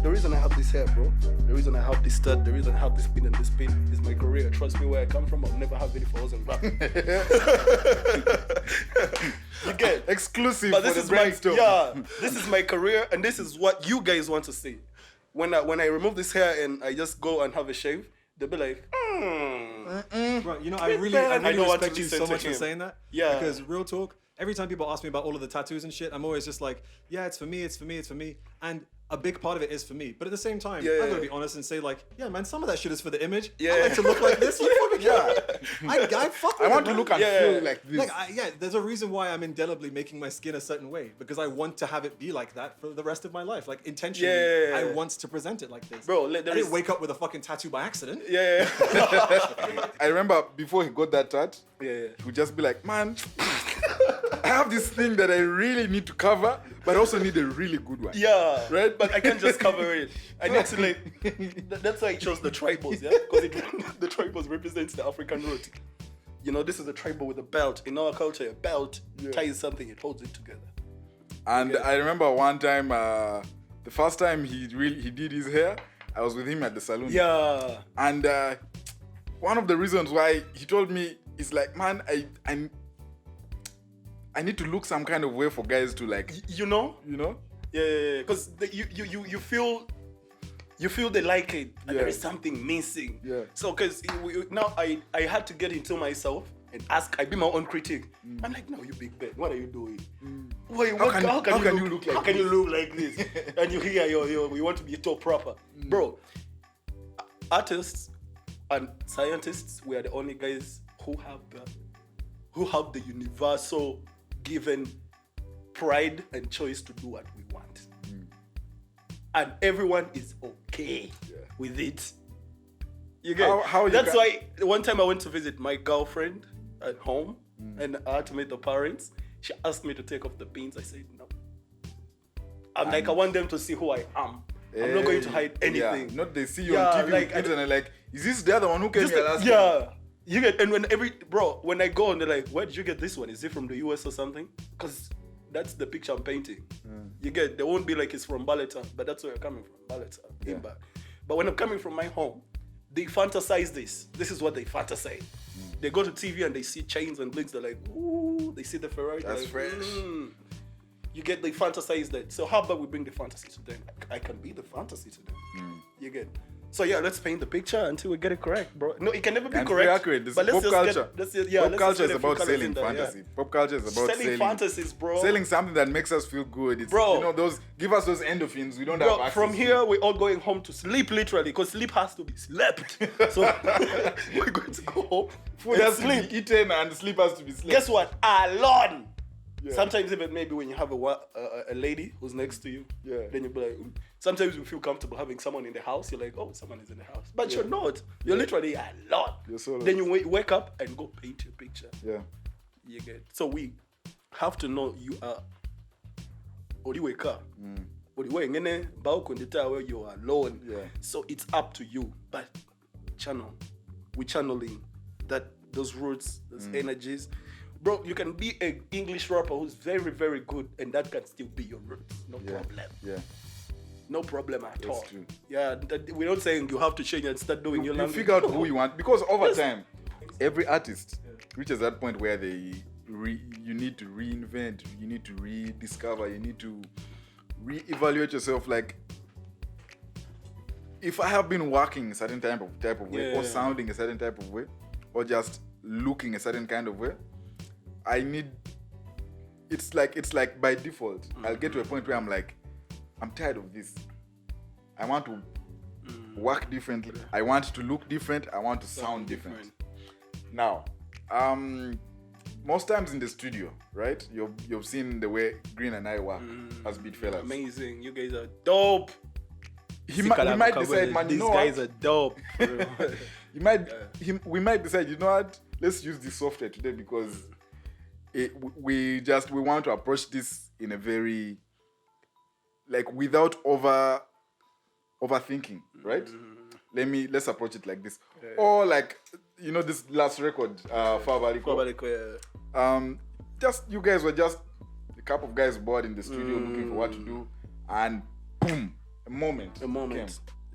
the reason I have this hair, bro, the reason I have this stud, the reason I have this pin and this pin is my career. Trust me, where I come from, I'll never have it if I wasn't black. You get exclusive. But this for is the Brainstorm. this is my career, and this is what you guys want to see. When I remove this hair and I just go and have a shave, they'll be like, Right, you know, I really respect you so much for saying that. Yeah. Because real talk, every time people ask me about all of the tattoos and shit, I'm always just like, yeah, it's for me, it's for me, it's for me. And a big part of it is for me. But at the same time, I'm gonna be honest and say like, yeah, man, some of that shit is for the image. I like to look like this. I fuck with I want it, to man. look and feel like this. Like, there's a reason why I'm indelibly making my skin a certain way, because I want to have it be like that for the rest of my life. Like intentionally, I want to present it like this. Bro, I didn't wake up with a fucking tattoo by accident. I remember before he got that tat, Yeah. he would just be like, man, I have this thing that I really need to cover, but I also need a really good one. Yeah, Right? But I can't just cover it. I need to like. That's why I chose the tribals, yeah, because the tribals represents the African root. You know, this is a tribal with a belt. In our culture, a belt ties something; it holds it together. And I remember one time, the first time he did his hair, I was with him at the salon. Yeah. And one of the reasons why he told me is like, man, I need to look some kind of way for guys to like, You know. Yeah, because you feel they like it, and there is something missing. Yeah. So because now I had to get into myself and ask. I be my own critic. I'm like, no, you Byg Ben, what are you doing? Wait, how can you look like this? And you hear you want to be top proper, bro. Artists and scientists, we are the only guys who have the universal given pride and choice to do what we want. And everyone is okay with it. You get That's why one time I went to visit my girlfriend at home and I had to meet the parents. She asked me to take off the pins. I said no. I'm like, I want them to see who I am. I'm not going to hide anything. Not they see you on TV like, and they're like, is this the other one who came here last time? You get, and when I go and they're like, where did you get this one? Is it from the US or something? Because that's the picture I'm painting. You get, they won't be like it's from Baleta, but that's where you're coming from, Baleta. But when I'm coming from my home, they fantasize this. This is what they fantasize. They go to TV and they see chains and blinks. They're like, ooh, they see the Ferrari. That's like, fresh. You get, they fantasize that. So how about we bring the fantasy to them? I can be the fantasy to them. You get. So yeah, let's paint the picture until we get it correct, bro. No, it can never be correct. Accurate. This is pop culture. Pop culture is about selling fantasy. Pop culture is about selling fantasies, bro. Selling something that makes us feel good. It's, bro, you know, give us those endorphins. We don't have access from here, we're all going home to sleep, literally, because sleep has to be slept. So we're going to go home. Food has to be eaten and sleep has to be slept. Guess what? Alone. Yeah. Sometimes even maybe when you have a lady who's next to you, then you'll be like, sometimes you feel comfortable having someone in the house. You're like, oh, someone is in the house. But you're not. You're literally alone. You're so then you wake up and go paint your picture. Yeah. You get. So we have to know you are Oriweka. Where you are alone. Yeah. So it's up to you. But we're channeling those roots, those energies. Bro, you can be an English rapper who's very, very good, and that can still be your roots. No problem. Yeah. No problem at all. True. Yeah, we're not saying you have to change and start doing your language. You figure out who you want, because over time, every artist reaches that point where you need to reinvent, you need to rediscover, you need to reevaluate yourself. Like, if I have been working a certain type of way, or sounding a certain type of way, or just looking a certain kind of way, it's like by default, I'll get to a point where I'm like, I'm tired of this. I want to work differently. I want to look different. I want to sound different. Now, most times in the studio, right? You've seen the way Green and I work as beat Fellaz. Amazing. You guys are dope. We might decide, man, these guys are dope. We might decide, you know what? Let's use this software today because we want to approach this in a very, like, without overthinking, right? Let's approach it like this. Or like, you know, this last record, Fabaliko. Just, you guys were just a couple of guys bored in the studio looking for what to do, and boom, moment. Came,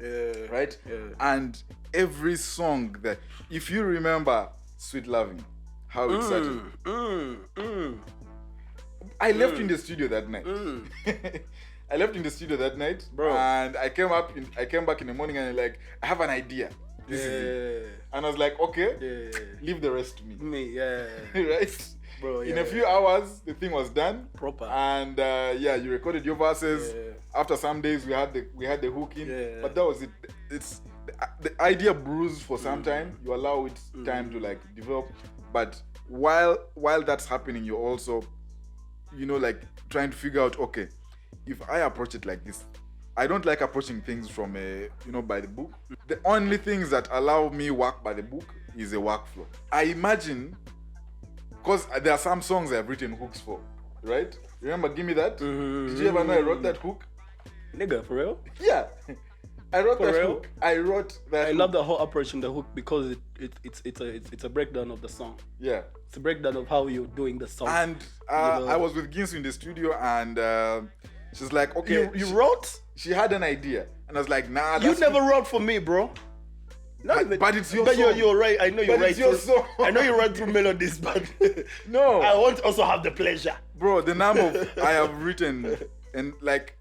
Yeah. right? Yeah. And every song that, if you remember Sweet Loving, how it started. I left in the studio that night. I left in the studio that night, Bro. and I came back in the morning and like, I have an idea. This is it. And I was like, okay, leave the rest to me. Right? Bro, in a few hours, the thing was done. Proper. And you recorded your verses. After some days, we had the hook in. But that was it. It's the idea brews for some time. You allow it time to like develop. But while that's happening, you're also, like trying to figure out, okay, if I approach it like this, I don't like approaching things from by the book. The only things that allow me work by the book is a workflow. I imagine, because there are some songs I've written hooks for, right? Remember, Give Me That? Did you ever know I wrote that hook? Nigga, for real? Yeah. I wrote For that real? hook. I wrote that I hook. love the whole approach in the hook because it's a breakdown of the song. Yeah. It's a breakdown of how you're doing the song. And I was with Ginsu in the studio, and she's like, okay. You wrote? She had an idea. And I was like, nah. You never wrote for me, bro. But it's your but song. You're right. I know you're But right. it's your song. I know you write through melodies, but No. I want to also have the pleasure. Bro, the number of I have written, and like,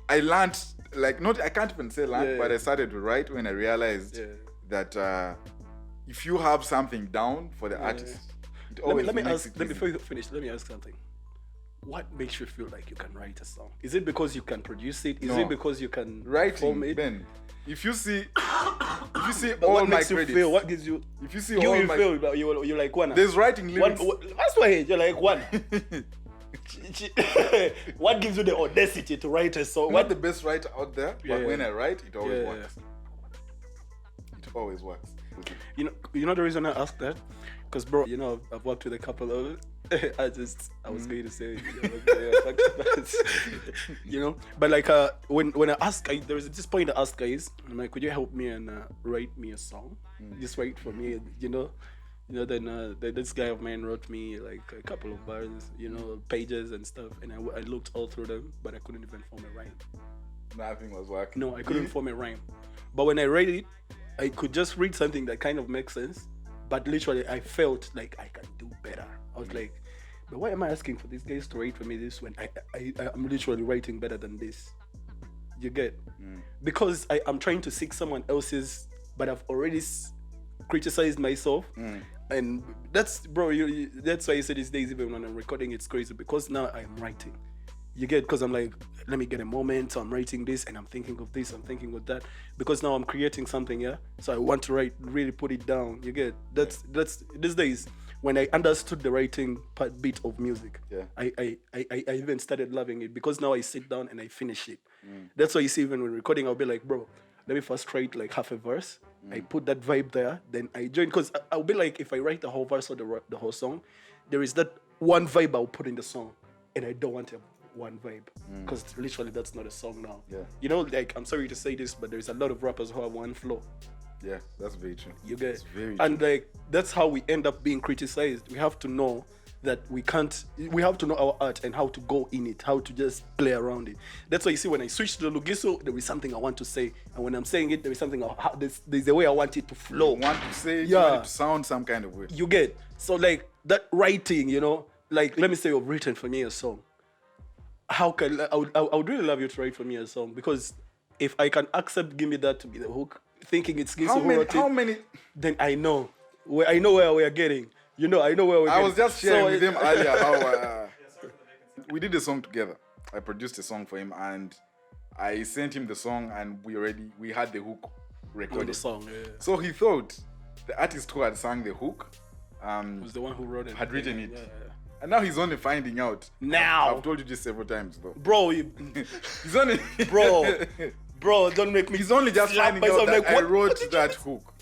I learned, like, not, I can't even say learned, but I started to write when I realized that if you have something down for the artist, it always let me makes ask, it easy. before you finish, let me ask something. What makes you feel like you can write a song? Is it because you can produce it? Is it because you can writing, perform it? Ben, if you see But all what my makes you credits, feel? What gives you? if you see You all will my, feel but you're like one. there's writing lyrics. That's why you're like one. What gives you the audacity to write a song? I'm not the best writer out there, but when I write, it always works. It always works. You know the reason I asked that? Because, bro, I've worked with a couple of artists. I was going to say, but like when I ask, there was this point I asked guys, I'm like, could you help me and write me a song? Just write for me, then this guy of mine wrote me like a couple of bars, pages and stuff, and I looked all through them, but I couldn't even form a rhyme. Nothing was working. No, I couldn't form a rhyme. But when I read it, I could just read something that kind of makes sense, but literally I felt like I can do better. I was like, but why am I asking for these guys to write for me this when I'm literally writing better than this? You get? Because I'm trying to seek someone else's, but I've already criticized myself. And that's, bro, that's why you say these days, even when I'm recording, it's crazy because now I'm writing. You get? Because I'm like, let me get a moment. So I'm writing this and I'm thinking of this, I'm thinking of that. Because now I'm creating something, yeah? So I want to really put it down. You get? That's these days, when I understood the writing bit of music, I even started loving it because now I sit down and I finish it. That's why you see, even when recording, I'll be like, bro, let me first write like half a verse. I put that vibe there, then I join. Because I'll be like, if I write the whole verse or the whole song, there is that one vibe I'll put in the song, and I don't want one vibe because literally that's not a song now. Like, I'm sorry to say this, but there's a lot of rappers who have one flow. Yeah, that's very true. You get? It's very and true. like that's how we end up being criticized. We have to know that we have to know our art and how to go in it, how to just play around it. That's why you see when I switch to the Lugiso, there is something I want to say, and when I'm saying it, there is something there's a way I want it to flow. You want to say it, you want it to sound some kind of way. You get? So like that writing, like let me say you've written for me a song. I would really love you to write for me a song, because if I can accept Give Me That to be the hook, thinking it's Ginsu who wrote it, how many? then I know where we are getting. I know where we're getting. I was just sharing with him earlier how we did a song together. I produced a song for him and I sent him the song, and we had the hook recorded. The song, yeah. So he thought the artist who had sung the hook was the one who wrote it. had written it. Yeah. And now he's only finding out. Now. I've told you this several times though. Bro, He's only bro, don't make me. He's only just slap finding out myself that like, I wrote that hook.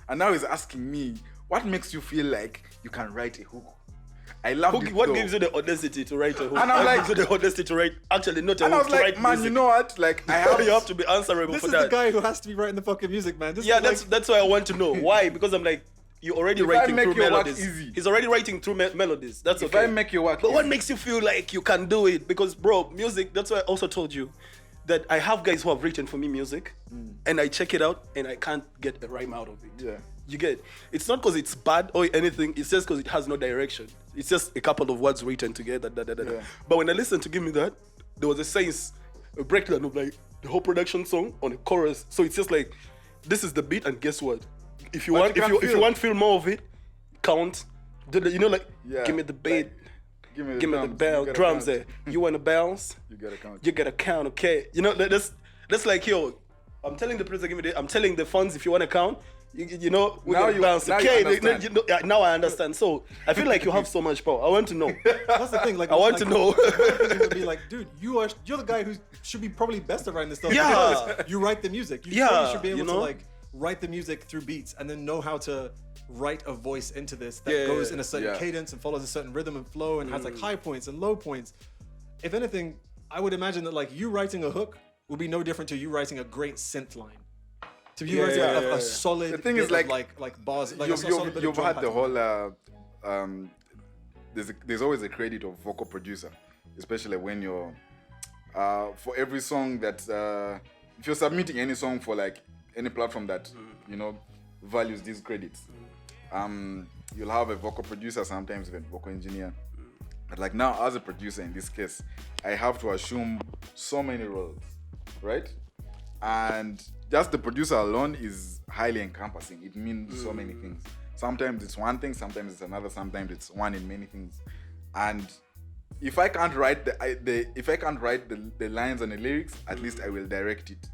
And now he's asking me, what makes you feel like you can write a hook? I love it. What though. gives you the audacity to write a hook? And I'm like, gives you the audacity to write, actually not a and I hook, was to like, write man, music. you know what? Like, I have You have to be answerable This for is that. the guy who has to be writing the fucking music, man. This Yeah, is that's why I want to know. Why? Because I'm like, you're already If I writing make through your work melodies. easy. He's already writing through melodies. That's If okay. I make your work But what easy. makes you feel like you can do it? Because, bro, music, that's why I also told you. that I have guys who have written for me music, and I check it out, and I can't get a rhyme out of it. Yeah. You get? It's not because it's bad or anything. It's just because it has no direction. It's just a couple of words written together. Yeah. But when I listened to Give Me That, there was a breakdown of like the whole production song on a chorus. So it's just like, this is the beat, and guess what? If you want to feel more of it, count. You know, like, give me the beat. Like, give me the bounce, drums there. You want to bounce? You gotta count. You gotta count, okay? You know, that's like, yo, I'm telling the producer, give me the, I'm telling the funds, if you want to count, you know, we gotta bounce, okay? Now I understand. So I feel like you have so much power. I want to know. That's the thing. Like, I want to know. It would be like, dude, you're the guy who should be probably best at writing this stuff. Yeah. Because you write the music. You probably should be able to like write the music through beats and then know how to write a voice into this that goes in a certain cadence and follows a certain rhythm and flow and has like high points and low points. If anything, I would imagine that like you writing a hook would be no different to you writing a great synth line. To you writing a solid the thing bit is like bars. Like you've had the whole there's always a credit of vocal producer, especially when you're for every song that if you're submitting any song for like any platform that you know values these credits, you'll have a vocal producer, sometimes even vocal engineer. But like now, as a producer in this case, I have to assume so many roles, right? And just the producer alone is highly encompassing. It means so many things. Sometimes it's one thing, sometimes it's another, sometimes it's one in many things. And if I can't write the lines and the lyrics, at least I will direct it.